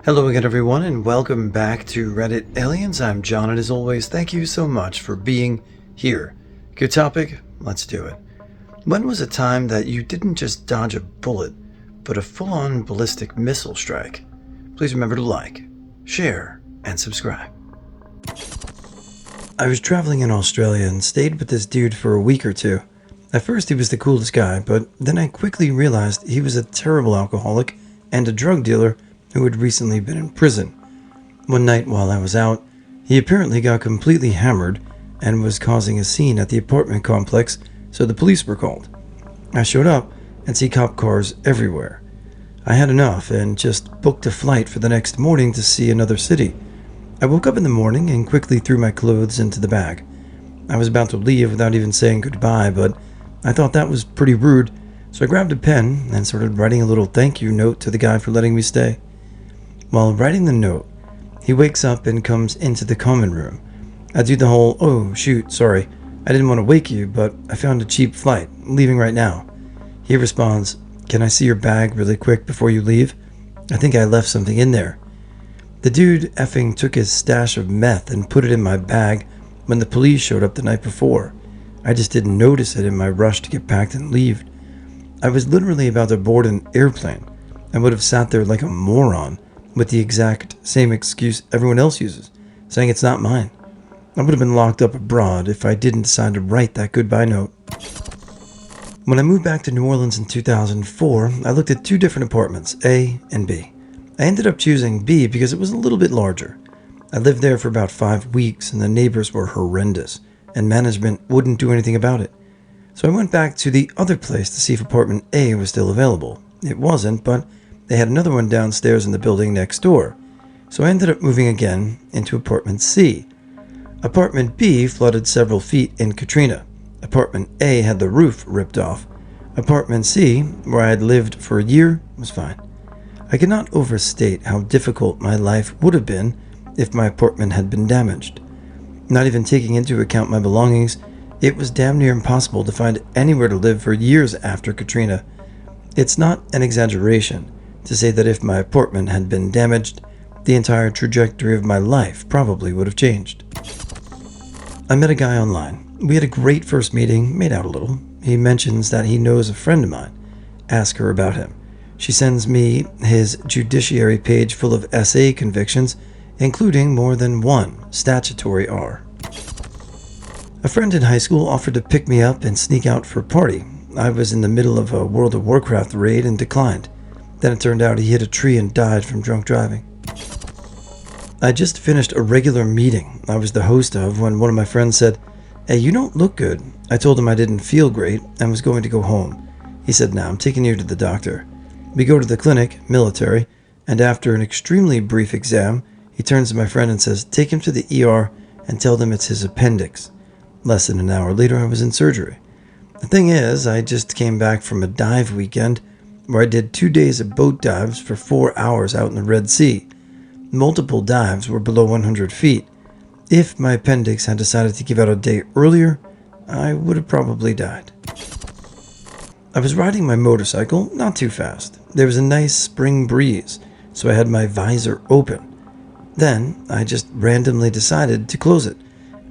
Hello again, everyone, and welcome back to Reddit Aliens. I'm John, and as always, thank you so much for being here. Good topic? Let's do it. When was a time that you didn't just dodge a bullet, but a full-on ballistic missile strike? Please remember to like, share, and subscribe. I was traveling in Australia and stayed with this dude for a week or two. At first, he was the coolest guy, but then I quickly realized he was a terrible alcoholic and a drug dealer who had recently been in prison. One night while I was out, he apparently got completely hammered and was causing a scene at the apartment complex, so the police were called. I showed up and see cop cars everywhere. I had enough and just booked a flight for the next morning to see another city. I woke up in the morning and quickly threw my clothes into the bag. I was about to leave without even saying goodbye, but I thought that was pretty rude, so I grabbed a pen and started writing a little thank you note to the guy for letting me stay. While writing the note, he wakes up and comes into the common room. I do the whole, "Oh shoot, sorry, I didn't want to wake you, but I found a cheap flight, leaving right now." He responds, "Can I see your bag really quick before you leave? I think I left something in there." The dude effing took his stash of meth and put it in my bag when the police showed up the night before. I just didn't notice it in my rush to get packed and leave. I was literally about to board an airplane and would have sat there like a moron with the exact same excuse everyone else uses, saying it's not mine. I would have been locked up abroad if I didn't decide to write that goodbye note. When I moved back to New Orleans in 2004, I looked at two different apartments, A and B. I ended up choosing B because it was a little bit larger. I lived there for about 5 weeks and the neighbors were horrendous, and management wouldn't do anything about it. So I went back to the other place to see if apartment A was still available. It wasn't, but they had another one downstairs in the building next door. So I ended up moving again into apartment C. Apartment B flooded several feet in Katrina. Apartment A had the roof ripped off. Apartment C, where I had lived for a year, was fine. I cannot overstate how difficult my life would have been if my apartment had been damaged. Not even taking into account my belongings, it was damn near impossible to find anywhere to live for years after Katrina. It's not an exaggeration to say that if my apartment had been damaged, the entire trajectory of my life probably would have changed. I met a guy online. We had a great first meeting, made out a little. He mentions that he knows a friend of mine. Ask her about him. She sends me his judiciary page full of SA convictions, including more than one statutory R. A friend in high school offered to pick me up and sneak out for a party. I was in the middle of a World of Warcraft raid and declined. Then it turned out he hit a tree and died from drunk driving. I just finished a regular meeting I was the host of when one of my friends said, "Hey, you don't look good." I told him I didn't feel great and was going to go home. He said, "Nah, I'm taking you to the doctor." We go to the clinic, military, and after an extremely brief exam, he turns to my friend and says, "Take him to the ER and tell them it's his appendix." Less than an hour later, I was in surgery. The thing is, I just came back from a dive weekend where I did 2 days of boat dives for 4 hours out in the Red Sea. Multiple dives were below 100 feet. If my appendix had decided to give out a day earlier, I would have probably died. I was riding my motorcycle, not too fast. There was a nice spring breeze, so I had my visor open. Then, I just randomly decided to close it.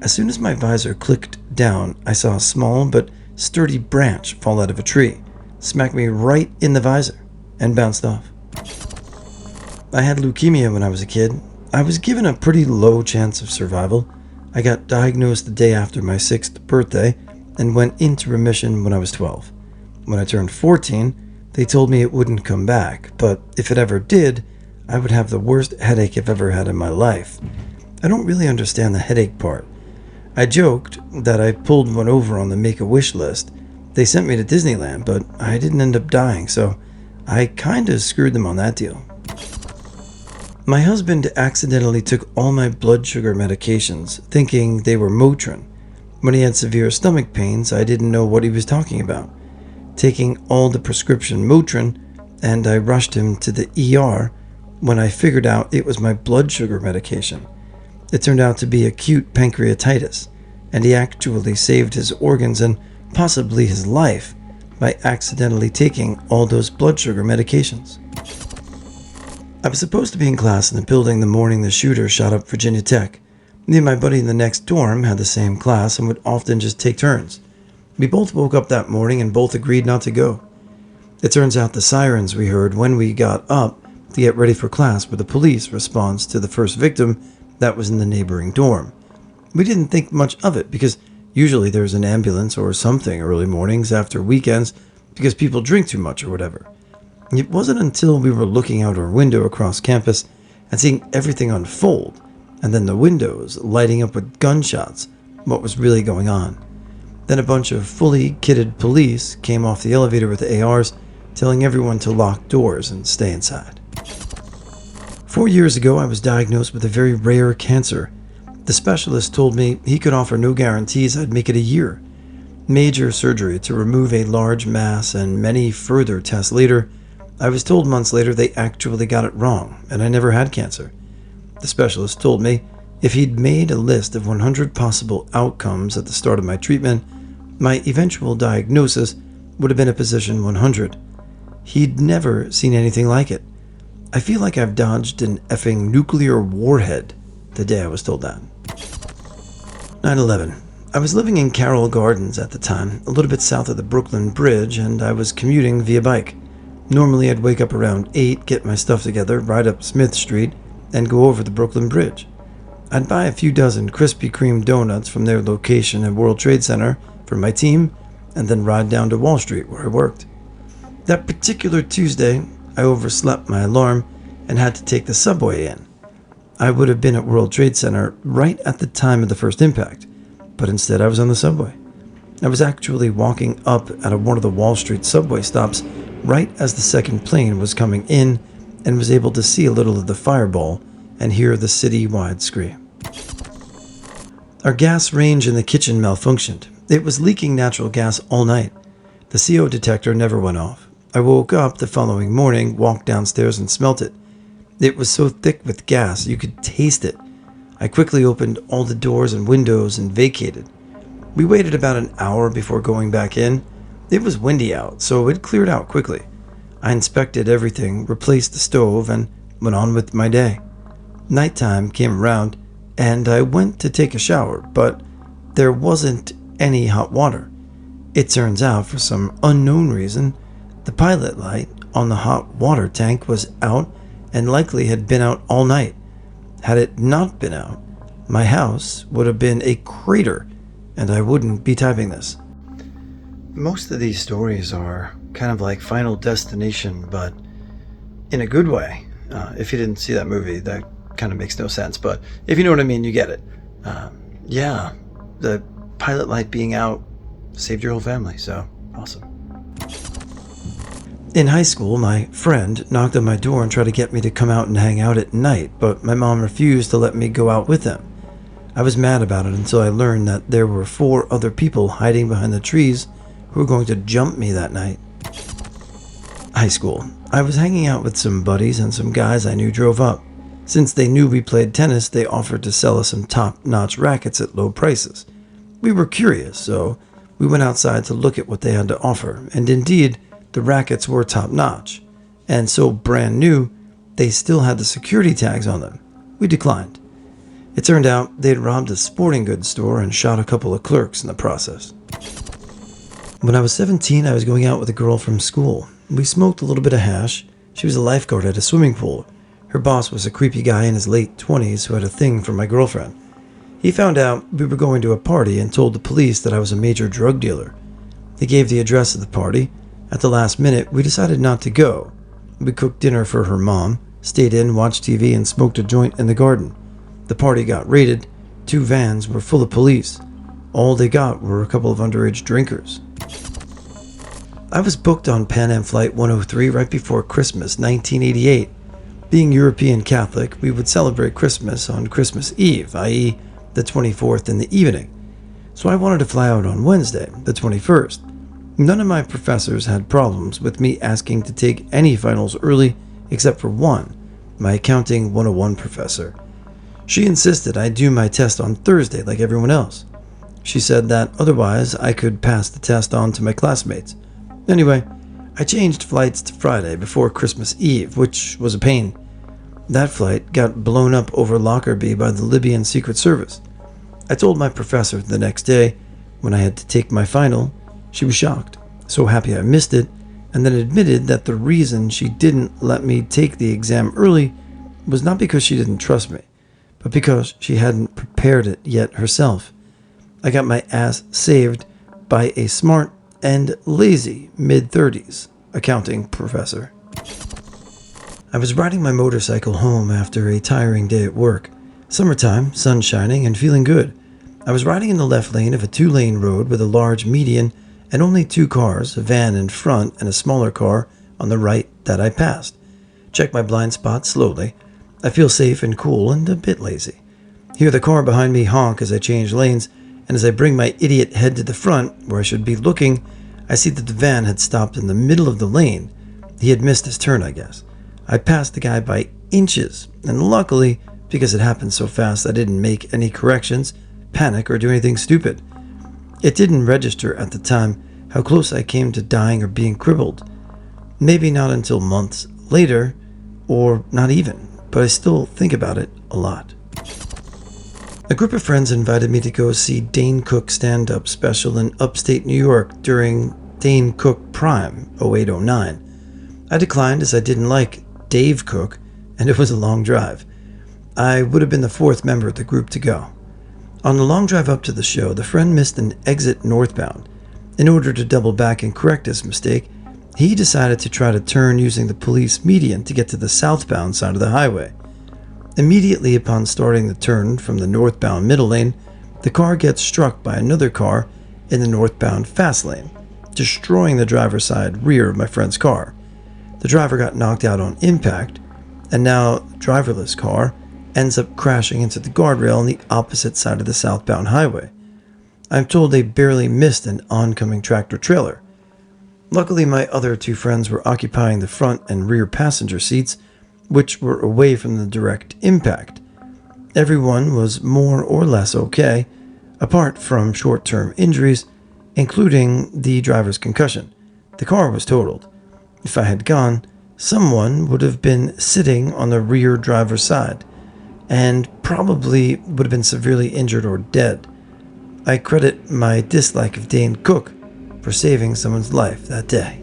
As soon as my visor clicked down, I saw a small but sturdy branch fall out of a tree, smack me right in the visor, and bounced off. I had leukemia when I was a kid. I was given a pretty low chance of survival. I got diagnosed the day after my 6th birthday and went into remission when I was 12. When I turned 14, they told me it wouldn't come back, but if it ever did, I would have the worst headache I've ever had in my life. I don't really understand the headache part. I joked that I pulled one over on the Make-A-Wish list. They sent me to Disneyland, but I didn't end up dying, so I kinda screwed them on that deal. My husband accidentally took all my blood sugar medications, thinking they were Motrin. When he had severe stomach pains, I didn't know what he was talking about. Taking all the prescription Motrin, and I rushed him to the ER when I figured out it was my blood sugar medication. It turned out to be acute pancreatitis, and he actually saved his organs and possibly his life by accidentally taking all those blood sugar medications. I was supposed to be in class in the building the morning the shooter shot up Virginia Tech. Me and my buddy in the next dorm had the same class and would often just take turns. We both woke up that morning and both agreed not to go. It turns out the sirens we heard when we got up to get ready for class were the police response to the first victim that was in the neighboring dorm. We didn't think much of it because usually there's an ambulance or something early mornings after weekends because people drink too much or whatever. It wasn't until we were looking out our window across campus and seeing everything unfold, and then the windows lighting up with gunshots, what was really going on. Then a bunch of fully kitted police came off the elevator with ARs, telling everyone to lock doors and stay inside. 4 years ago, I was diagnosed with a very rare cancer. The specialist told me he could offer no guarantees I'd make it a year. Major surgery to remove a large mass and many further tests later, I was told months later they actually got it wrong and I never had cancer. The specialist told me if he'd made a list of 100 possible outcomes at the start of my treatment, my eventual diagnosis would have been a position 100. He'd never seen anything like it. I feel like I've dodged an effing nuclear warhead the day I was told that. 9/11. I was living in Carroll Gardens at the time, a little bit south of the Brooklyn Bridge, and I was commuting via bike. Normally I'd wake up around 8, get my stuff together, ride up Smith Street, and go over the Brooklyn Bridge. I'd buy a few dozen Krispy Kreme donuts from their location at World Trade Center for my team, and then ride down to Wall Street where I worked. That particular Tuesday, I overslept my alarm and had to take the subway in. I would have been at World Trade Center right at the time of the first impact, but instead I was on the subway. I was actually walking up out of one of the Wall Street subway stops right as the second plane was coming in and was able to see a little of the fireball and hear the city-wide scream. Our gas range in the kitchen malfunctioned. It was leaking natural gas all night. The CO detector never went off. I woke up the following morning, walked downstairs and smelt it. It was so thick with gas you could taste it. I quickly opened all the doors and windows and vacated. We waited about an hour before going back in. It was windy out, so it cleared out quickly. I inspected everything, replaced the stove, and went on with my day. Nighttime came around, and I went to take a shower, but there wasn't any hot water. It turns out, for some unknown reason, the pilot light on the hot water tank was out and likely had been out all night. Had it not been out, my house would have been a crater, and I wouldn't be typing this. Most of these stories are kind of like Final Destination, but in a good way. If you didn't see that movie, that kind of makes no sense, but if you know what I mean, you get it. Yeah, the pilot light being out saved your whole family, so awesome. In high school, my friend knocked on my door and tried to get me to come out and hang out at night, but my mom refused to let me go out with him. I was mad about it until I learned that there were 4 other people hiding behind the trees who were going to jump me that night. High school. I was hanging out with some buddies and some guys I knew drove up. Since they knew we played tennis, they offered to sell us some top-notch rackets at low prices. We were curious, so we went outside to look at what they had to offer, and indeed, the rackets were top-notch, and so brand new, they still had the security tags on them. We declined. It turned out they'd robbed a sporting goods store and shot a couple of clerks in the process. When I was 17, I was going out with a girl from school. We smoked a little bit of hash. She was a lifeguard at a swimming pool. Her boss was a creepy guy in his late 20s who had a thing for my girlfriend. He found out we were going to a party and told the police that I was a major drug dealer. He gave the address of the party. At the last minute, we decided not to go. We cooked dinner for her mom, stayed in, watched TV, and smoked a joint in the garden. The party got raided. 2 vans were full of police. All they got were a couple of underage drinkers. I was booked on Pan Am Flight 103 right before Christmas, 1988. Being European Catholic, we would celebrate Christmas on Christmas Eve, i.e. the 24th in the evening. So I wanted to fly out on Wednesday, the 21st. None of my professors had problems with me asking to take any finals early except for one, my Accounting 101 professor. She insisted I do my test on Thursday like everyone else. She said that otherwise I could pass the test on to my classmates. Anyway, I changed flights to Friday before Christmas Eve, which was a pain. That flight got blown up over Lockerbie by the Libyan Secret Service. I told my professor the next day, when I had to take my final. She was shocked, so happy I missed it, and then admitted that the reason she didn't let me take the exam early was not because she didn't trust me, but because she hadn't prepared it yet herself. I got my ass saved by a smart and lazy mid-30s accounting professor. I was riding my motorcycle home after a tiring day at work. Summertime, sun shining, and feeling good. I was riding in the left lane of a 2-lane road with a large median and only 2 cars, a van in front and a smaller car on the right that I passed. Check my blind spot slowly. I feel safe and cool and a bit lazy. Hear the car behind me honk as I change lanes, and as I bring my idiot head to the front, where I should be looking, I see that the van had stopped in the middle of the lane. He had missed his turn, I guess. I passed the guy by inches, and luckily, because it happened so fast, I didn't make any corrections, panic, or do anything stupid. It didn't register at the time how close I came to dying or being crippled. Maybe not until months later, or not even, but I still think about it a lot. A group of friends invited me to go see Dane Cook stand-up special in upstate New York during Dane Cook Prime 0809. I declined as I didn't like Dave Cook, and it was a long drive. I would have been the 4th member of the group to go. On the long drive up to the show, the friend missed an exit northbound. In order to double back and correct his mistake, he decided to try to turn using the police median to get to the southbound side of the highway. Immediately upon starting the turn from the northbound middle lane, the car gets struck by another car in the northbound fast lane, destroying the driver's side rear of my friend's car. The driver got knocked out on impact, and now the driverless car ends up crashing into the guardrail on the opposite side of the southbound highway. I'm told they barely missed an oncoming tractor trailer. Luckily, my other 2 friends were occupying the front and rear passenger seats, which were away from the direct impact. Everyone was more or less okay, apart from short-term injuries, including the driver's concussion. The car was totaled. If I had gone, someone would have been sitting on the rear driver's side, and probably would have been severely injured or dead. I credit my dislike of Dane Cook for saving someone's life that day.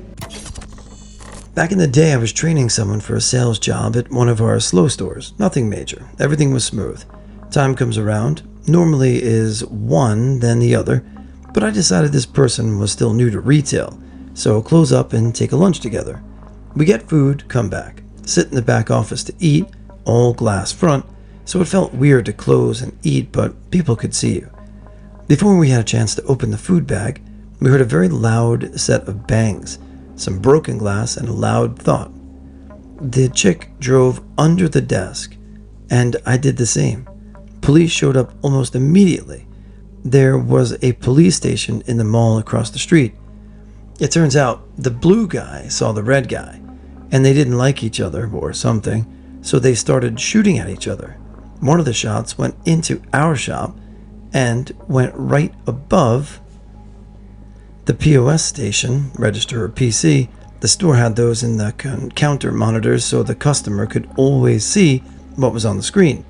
Back in the day, I was training someone for a sales job at one of our slow stores. Nothing major. Everything was smooth. Time comes around. Normally is one, then the other, but I decided this person was still new to retail, so close up and take a lunch together. We get food, come back, sit in the back office to eat, all glass front, so it felt weird to close and eat, but people could see you. Before we had a chance to open the food bag, we heard a very loud set of bangs, some broken glass, and a loud thought. The chick drove under the desk, and I did the same. Police showed up almost immediately. There was a police station in the mall across the street. It turns out the blue guy saw the red guy, and they didn't like each other or something, so they started shooting at each other. One of the shots went into our shop and went right above the POS station, register or PC. The store had those in the counter monitors so the customer could always see what was on the screen,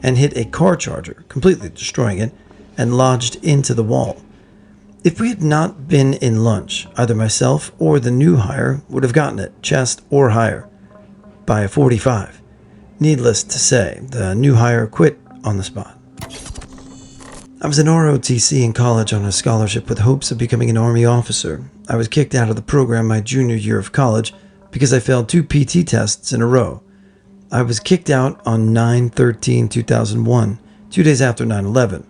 and hit a car charger, completely destroying it, and lodged into the wall. If we had not been in lunch, either myself or the new hire would have gotten it, chest or higher, by a 45. Needless to say, the new hire quit on the spot. I was an ROTC in college on a scholarship with hopes of becoming an Army officer. I was kicked out of the program my junior year of college because I failed 2 PT tests in a row. I was kicked out on 9/13/2001, 2 days after 9/11.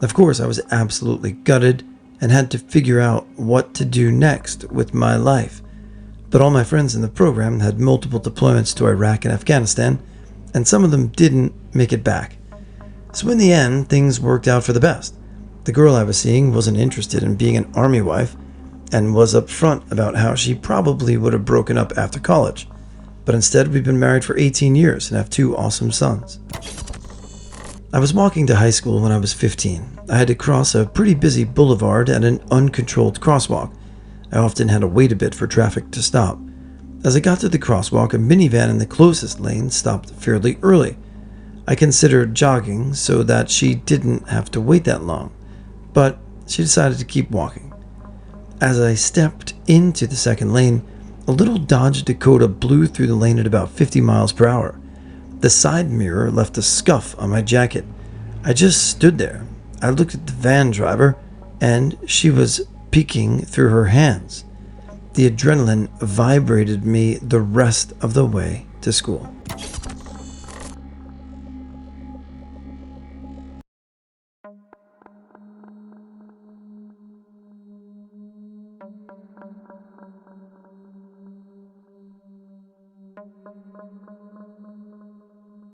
Of course, I was absolutely gutted and had to figure out what to do next with my life. But all my friends in the program had multiple deployments to Iraq and Afghanistan, and some of them didn't make it back. So in the end, things worked out for the best. The girl I was seeing wasn't interested in being an Army wife and was upfront about how she probably would have broken up after college. But instead, we've been married for 18 years and have 2 awesome sons. I was walking to high school when I was 15. I had to cross a pretty busy boulevard at an uncontrolled crosswalk. I often had to wait a bit for traffic to stop. As I got to the crosswalk, a minivan in the closest lane stopped fairly early. I considered jogging so that she didn't have to wait that long, but she decided to keep walking. As I stepped into the second lane, a little Dodge Dakota blew through the lane at about 50 miles per hour. The side mirror left a scuff on my jacket. I just stood there. I looked at the van driver, and she was peeking through her hands. The adrenaline vibrated me the rest of the way to school.